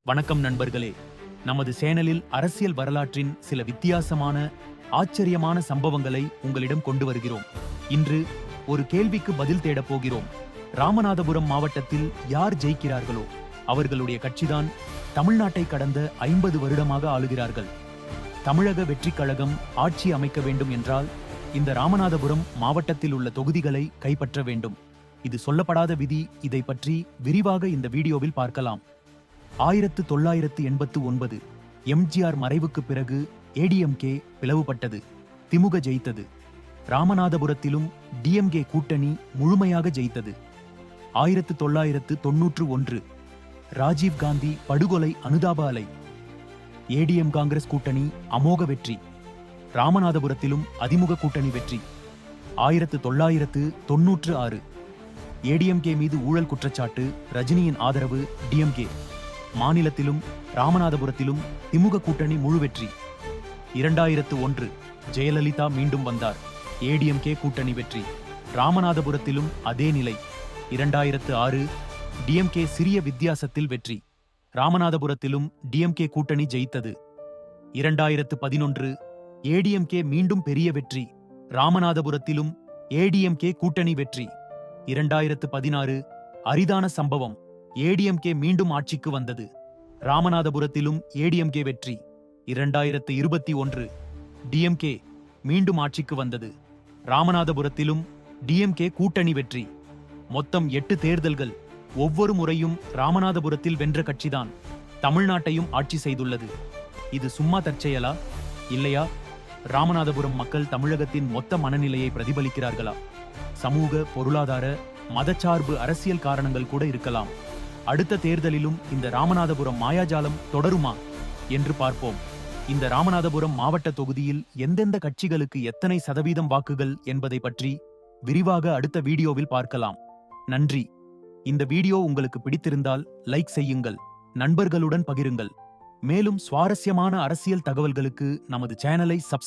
வணக்கம் நண்பர்களே. நமது சேனலில் அரசியல் வரலாற்றின் சில வித்தியாசமான, ஆச்சரியமான சம்பவங்களை உங்களிடம் கொண்டு வருகிறோம். இன்று ஒரு கேள்விக்கு பதில் தேடப் போகிறோம். ராமநாதபுரம் மாவட்டத்தில் யார் ஜெயிக்கிறார்களோ அவர்களுடைய கட்சிதான் தமிழ்நாட்டை கடந்த 50 வருடமாக ஆளுகிறார்கள். தமிழக வெற்றிக் கழகம் ஆட்சி அமைக்க வேண்டும் என்றால் இந்த ராமநாதபுரம் மாவட்டத்தில் உள்ள தொகுதிகளை கைப்பற்ற வேண்டும். இது சொல்லப்படாத விதி. இதை பற்றி விரிவாக இந்த வீடியோவில் பார்க்கலாம். 1989 எம்ஜிஆர் மறைவுக்கு பிறகு ஏடிஎம்கே பிளவுபட்டது. திமுக ஜெயித்தது. ராமநாதபுரத்திலும் டிஎம்கே கூட்டணி முழுமையாக ஜெயித்தது. 1991 ராஜீவ்காந்தி படுகொலை அனுதாப அலை. ஏடிஎம் காங்கிரஸ் கூட்டணி அமோக வெற்றி. ராமநாதபுரத்திலும் அதிமுக கூட்டணி வெற்றி. 1996 ஏடிஎம்கே மீது ஊழல் குற்றச்சாட்டு, ரஜினியின் ஆதரவு டிஎம்கே. மாநிலத்திலும் ராமநாதபுரத்திலும் திமுக கூட்டணி முழு வெற்றி. 2001 ஜெயலலிதா மீண்டும் வந்தார். ஏடிஎம்கே கூட்டணி வெற்றி. ராமநாதபுரத்திலும் அதே நிலை. 2006 டிஎம்கே சிறிய வித்தியாசத்தில் வெற்றி. ராமநாதபுரத்திலும் டிஎம்கே கூட்டணி ஜெயித்தது. 2011 ஏடிஎம்கே மீண்டும் பெரிய வெற்றி. ராமநாதபுரத்திலும் ஏடிஎம்கே கூட்டணி வெற்றி. 2016 அரிதான சம்பவம். ஏடிஎம்கே மீண்டும் ஆட்சிக்கு வந்தது. ராமநாதபுரத்திலும் ஏடிஎம்கே வெற்றி. 2021 டிஎம்கே மீண்டும் ஆட்சிக்கு வந்தது. ராமநாதபுரத்திலும் டிஎம்கே கூட்டணி வெற்றி. மொத்தம் 8 தேர்தல்கள். ஒவ்வொரு முறையும் ராமநாதபுரத்தில் வென்ற கட்சிதான் தமிழ்நாட்டையும் ஆட்சி செய்துள்ளது. இது சும்மா தற்செயலா? இல்லையா? ராமநாதபுரம் மக்கள் தமிழகத்தின் மொத்த மனநிலையை பிரதிபலிக்கிறார்களா? சமூக, பொருளாதார, மதச்சார்பு அரசியல் காரணங்கள் கூட இருக்கலாம். அடுத்த தேர்தலிலும் இந்த ராமநாதபுரம் மாயாஜாலம் தொடருமா என்று பார்ப்போம். இந்த ராமநாதபுரம் மாவட்ட தொகுதியில் எந்தெந்த கட்சிகளுக்கு எத்தனை சதவீதம் வாக்குகள் என்பதை பற்றி விரிவாக அடுத்த வீடியோவில் பார்க்கலாம். நன்றி. இந்த வீடியோ உங்களுக்கு பிடித்திருந்தால் லைக் செய்யுங்கள், நண்பர்களுடன் பகிருங்கள். மேலும் சுவாரஸ்யமான அரசியல் தகவல்களுக்கு நமது சேனலை